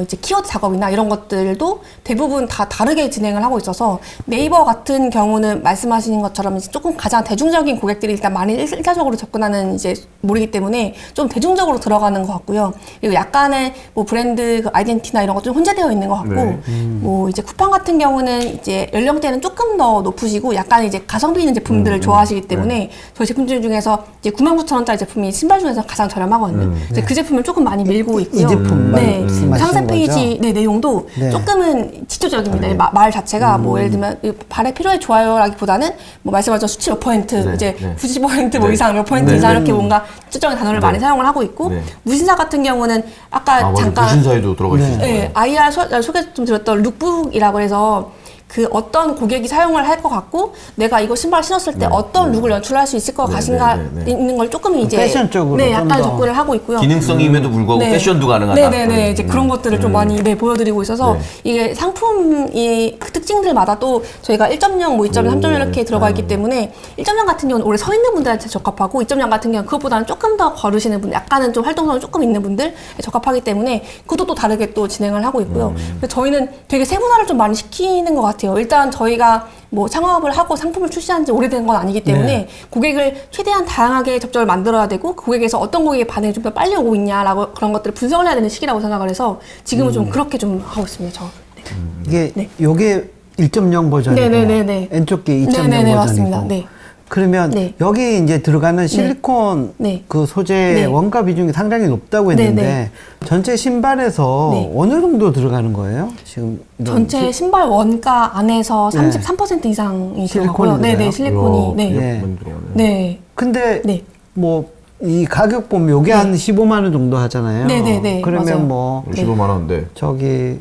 이제 키워드 작업이나 이런 것들도 대부분 다 다르게 진행을 하고 있어서 네이버 같은 경우는 말씀하신 것처럼 이제 조금 가장 대중적인 고객들이 일단 많이 일차적으로 접근하는 이제 몰이기 때문에 좀 대중적으로 들어가는 것 같고요. 그리고 약간의 뭐 브랜드 그 아이덴티티나 이런 것 좀 혼재되어 있는 것 같고, 네. 뭐 이제 쿠팡 같은 경우는 이제 연령대는 조금 더 높으시고 약간 이제 가성비 있는 제품들을 좋아하시기 때문에 저희 제품들 중에서 이제 99,000원짜리 제품이 신발 중에서 가장 저렴하거든요. 이제 그 제품을 조금 많이 밀고 있고요. 이 제품만 네. 말씀하시는 상세 페이지 거죠? 네, 내용도 네. 조금은 지표적입니다. 말 자체가 뭐 예를 들면 발에 필요해 좋아요라기보다는 뭐 말씀하신 수치 몇 퍼센트 네, 이제 네. 90% 뭐 네. 이상 몇 퍼센트 네. 이상 이렇게 뭔가 특정의 단어를 네. 많이 사용을 하고 있고 네. 무신사 같은 경우는 아까 맞아. 잠깐 무신사에도 들어가 있어요. 네, IR 소개 좀 드렸던 룩북이라고 해서 그 어떤 고객이 사용을 할 것 같고 내가 이거 신발 신었을 때 어떤 룩을 연출할 수 있을 것 같은가 있는 걸 조금 이제 패션 쪽으로 네, 좀 약간 더. 접근을 하고 있고요. 기능성임에도 불구하고 네. 패션도 가능하다. 네네네. 이제 그런 것들을 좀 많이 보여드리고 있어서 네. 이게 상품이 그 특징들마다 또 저희가 1.0, 뭐 2.0, 3.0 이렇게 들어가 있기 때문에 1.0 같은 경우는 오래 서 있는 분들한테 적합하고 2.0 같은 경우는 그것보다는 조금 더 걸으시는 분들, 약간은 좀 활동성이 조금 있는 분들 적합하기 때문에 그것도 또 다르게 또 진행을 하고 있고요. 그래서 저희는 되게 세분화를 좀 많이 시키는 것 같아요. 일단 저희가 뭐 창업을 하고 상품을 출시한 지 오래된 건 아니기 때문에 고객을 최대한 다양하게 접점을 만들어야 되고 그 고객에서 어떤 고객의 반응이 좀 더 빨리 오고 있냐라고 그런 것들을 분석을 해야 되는 시기라고 생각을 해서 지금은 좀 그렇게 좀 하고 있습니다. 저. 네. 이게 네. 요게 1.0 버전이고 네네네네. 왼쪽 게 2.0 네네네, 버전이고. 맞습니다. 네. 그러면 네. 여기 이제 들어가는 실리콘 네. 그 소재의 네. 원가 비중이 상당히 높다고 했는데 네네. 전체 신발에서 네. 어느 정도 들어가는 거예요? 지금 이런 전체 신발 원가 안에서 33% 이상이 들어가고요. 실리콘인가요? 네네, 실리콘이. 네. 네. 많이 들어가네. 네. 근데 네. 뭐 이 가격 보면 요게 한 15만 원 정도 하잖아요. 네네네, 그러면 맞아요. 뭐 15만 원인데. 저기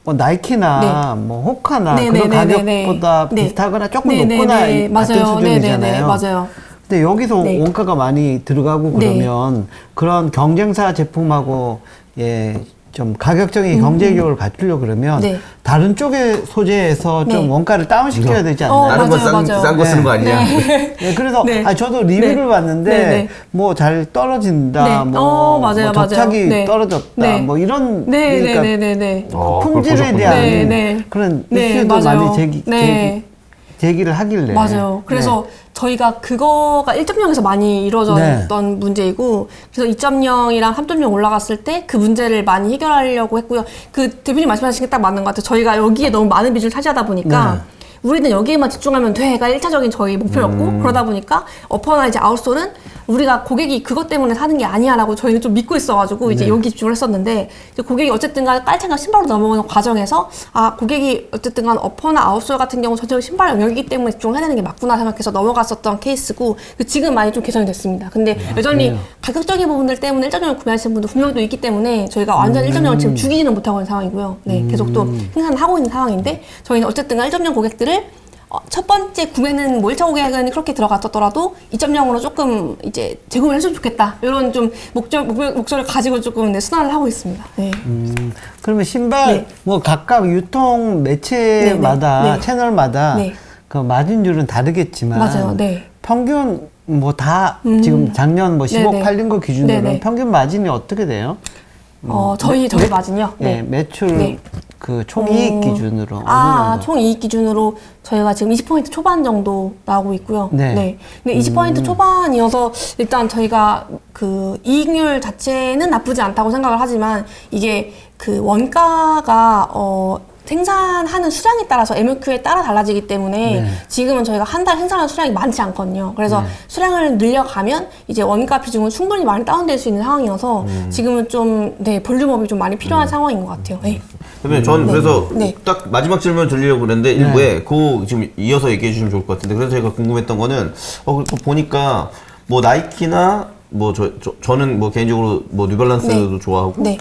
뭐 나이키나 뭐 호카나 그런 네네네네네. 가격보다 네. 비슷하거나 조금 네네네. 높거나 같은 맞아요. 수준이잖아요. 네네네. 맞아요. 근데 여기서 네. 원가가 많이 들어가고 그러면 그런 경쟁사 제품하고 좀 가격적인 경쟁력을 갖추려고 그러면 네. 다른 쪽의 소재에서 좀 네. 원가를 다운시켜야 되지 않나요? 다른 맞아요, 건 맞아요. 싼 거 쓰는 거 아니냐? 네, 그래서 네. 저도 리뷰를 네. 봤는데 네, 네. 뭐 잘 떨어진다, 네. 뭐, 맞아요, 뭐 접착이 맞아요. 네. 떨어졌다, 네. 뭐 이런 네, 그러니까 네, 네, 네, 네. 그걸 품질에 보셨군요. 대한 네, 네. 그런 네, 이슈도 맞아요. 많이 네. 제기를 하길래 맞아요. 그래서 저희가 그거가 1.0에서 많이 이루어졌던 문제이고, 그래서 2.0이랑 3.0 올라갔을 때 그 문제를 많이 해결하려고 했고요. 그 대표님 말씀하신 게 딱 맞는 것 같아요. 저희가 여기에 너무 많은 비중을 차지하다 보니까 우리는 여기에만 집중하면 돼가 1차적인 저희 목표였고, 그러다 보니까 어퍼나 이제 아웃솔은 우리가 고객이 그것 때문에 사는 게 아니야라고 저희는 좀 믿고 있어가지고 이제 여기 집중을 했었는데, 이제 고객이 어쨌든간 깔창과 신발로 넘어오는 과정에서 고객이 어쨌든간 어퍼나 아웃솔 같은 경우 전체적으로 신발 영역이기 때문에 집중을 해야 되는 게 맞구나 생각해서 넘어갔었던 케이스고, 지금 많이 좀 개선이 됐습니다. 근데 여전히 가격적인 부분들 때문에 1.0을 구매하시는 분도 분명히 또 있기 때문에 저희가 완전 1.0을 지금 죽이지는 못하고 있는 상황이고요. 네, 계속 또 생산을 하고 있는 상황인데, 저희는 어쨌든간 1.0 고객들을 첫 번째 구매는 뭐 1차 고객은 그렇게 들어갔었더라도 2.0으로 조금 이제 제공을 해주면 좋겠다. 이런 좀 목적을 가지고 조금 순환을 하고 있습니다. 네. 그러면 신발 뭐 각각 유통 매체마다 네, 네. 채널마다 네. 그 마진율은 다르겠지만 맞아요. 네. 평균 뭐 다 지금 작년 뭐 15 네네. 팔린 거 기준으로 네네. 평균 마진이 어떻게 돼요? 저희 마진요? 네, 매출 네. 그 총이익 기준으로 어느 정도? 총 이익 기준으로 저희가 지금 20% 초반 정도 나오고 있고요. 네. 근데 20% 초반이어서 일단 저희가 그 이익률 자체는 나쁘지 않다고 생각을 하지만 이게 그 원가가 생산하는 수량에 따라서 MOQ에 따라 달라지기 때문에 네. 지금은 저희가 한 달 생산하는 수량이 많지 않거든요. 그래서 수량을 늘려가면 이제 원가 비중은 충분히 많이 다운될 수 있는 상황이어서 지금은 좀 네, 볼륨업이 좀 많이 필요한 상황인 것 같아요. 네. 대표님, 전 그래서 네. 딱 마지막 질문 드리려고 그랬는데 일부에 그 지금 이어서 얘기해 주시면 좋을 것 같은데 그래서 제가 궁금했던 거는 그 보니까 뭐 나이키나 뭐 저는 뭐 개인적으로 뭐 뉴발란스도 네. 좋아하고 네.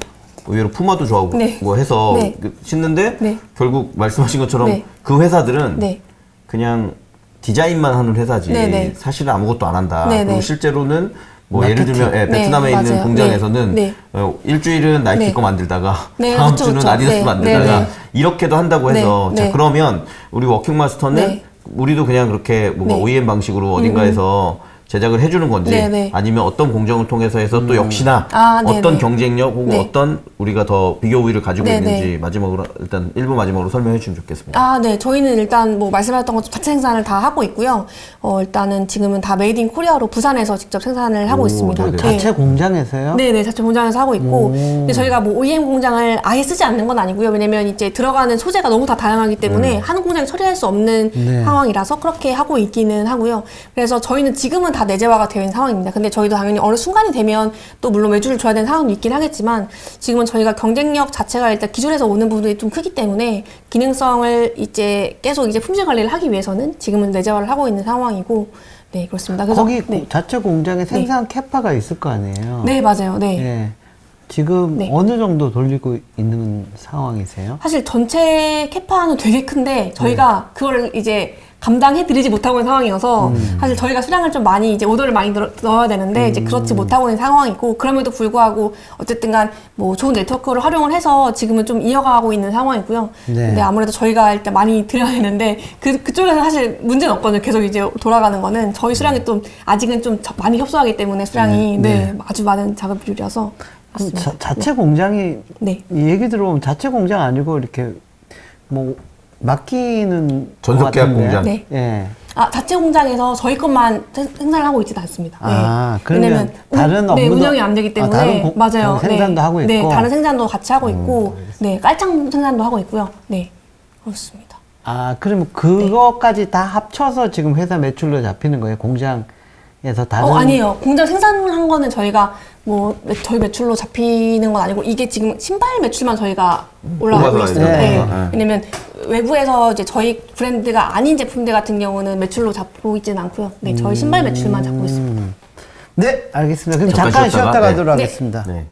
의외로 푸마도 좋아하고 네. 뭐 해서 네. 신는데 네. 결국 말씀하신 것처럼 네. 그 회사들은 네. 그냥 디자인만 하는 회사지 네, 네. 사실은 아무것도 안 한다. 네, 그리고 네. 실제로는 뭐 마케팅. 예를 들면 베트남에 네, 있는 맞아요. 공장에서는 네, 일주일은 나이키 네. 거 만들다가 네, 다음 그쵸, 주는 그쵸. 아디다스 네, 만들다가 네, 네. 이렇게도 한다고 해서 네, 자 네. 그러면 우리 워킹마스터는 네. 우리도 그냥 그렇게 뭔가 네. OEM 방식으로 어딘가에서 제작을 해주는 건지 네, 네. 아니면 어떤 공정을 통해서 해서 또 역시나 아, 네, 어떤 네. 경쟁력 혹은 네. 어떤 우리가 더 비교 우위를 가지고 네, 있는지 네. 마지막으로 일단 일부 마지막으로 설명해 주시면 좋겠습니다. 아, 네. 저희는 일단 뭐 말씀하셨던 것처럼 자체 생산을 다 하고 있고요. 일단은 지금은 다 메이드 인 코리아로 부산에서 직접 생산을 하고 오, 있습니다. 네네. 자체 공장에서요? 네네, 자체 공장에서 하고 있고. 오. 근데 저희가 뭐 OEM 공장을 아예 쓰지 않는 건 아니고요. 왜냐면 이제 들어가는 소재가 너무 다 다양하기 때문에 한 공장에 처리할 수 없는 네. 상황이라서 그렇게 하고 있기는 하고요. 그래서 저희는 지금은 다 내재화가 되어 있는 상황입니다. 근데 저희도 당연히 어느 순간이 되면 또 물론 외주를 줘야 되는 상황도 있긴 하겠지만 지금은 저희가 경쟁력 자체가 일단 기술에서 오는 부분이 좀 크기 때문에 기능성을 이제 계속 이제 품질 관리를 하기 위해서는 지금은 내재화를 하고 있는 상황이고 네, 그렇습니다. 그래서 거기 네. 자체 공장에 생산 캐파가 있을 거 아니에요? 네, 맞아요. 네. 예. 지금 네. 어느 정도 돌리고 있는 상황이세요? 사실 전체 캐파는 되게 큰데 저희가 그거를 이제 감당해드리지 못하고 있는 상황이어서 사실 저희가 수량을 좀 많이 이제 오더를 많이 넣어야 되는데 이제 그렇지 못하고 있는 상황이고 그럼에도 불구하고 어쨌든간 뭐 좋은 네트워크를 활용을 해서 지금은 좀 이어가고 있는 상황이고요. 네. 근데 아무래도 저희가 일단 많이 드려야 되는데 그쪽에서 사실 문제는 없거든요. 계속 이제 돌아가는 거는 저희 수량이 좀 아직은 좀 많이 협소하기 때문에 수량이 네, 아주 많은 작업 비율이어서 그럼 맞습니다. 자체 공장이 네. 이 얘기 들어보면 자체 공장 아니고 이렇게 뭐 맡기는 전속 계약 것 같은데? 공장. 네. 예. 아, 자체 공장에서 저희 것만 생산을 하고 있지는 않습니다. 네. 아, 그러면 다른 네, 업무도- 운영이 안 되기 때문에 다른 맞아요. 다른 생산도 네. 하고 있고. 네, 다른 생산도 같이 하고 있고, 네, 깔창 생산도 하고 있고요. 네, 그렇습니다. 아, 그러면 그것까지 다 합쳐서 지금 회사 매출로 잡히는 거예요? 공장에서 다른 아니에요. 공장 생산한 거는 저희가 뭐 저희 매출로 잡히는 건 아니고 이게 지금 신발 매출만 저희가 올라가고 뽑아서 있어요. 이제. 네. 네. 왜냐면 외부에서 이제 저희 브랜드가 아닌 제품들 같은 경우는 매출로 잡고 있지는 않고요. 네, 저희 신발 매출만 잡고 있습니다. 네, 알겠습니다. 그럼 잠깐 잠깐 쉬었다가, 쉬었다 네. 가도록 네. 하겠습니다. 네.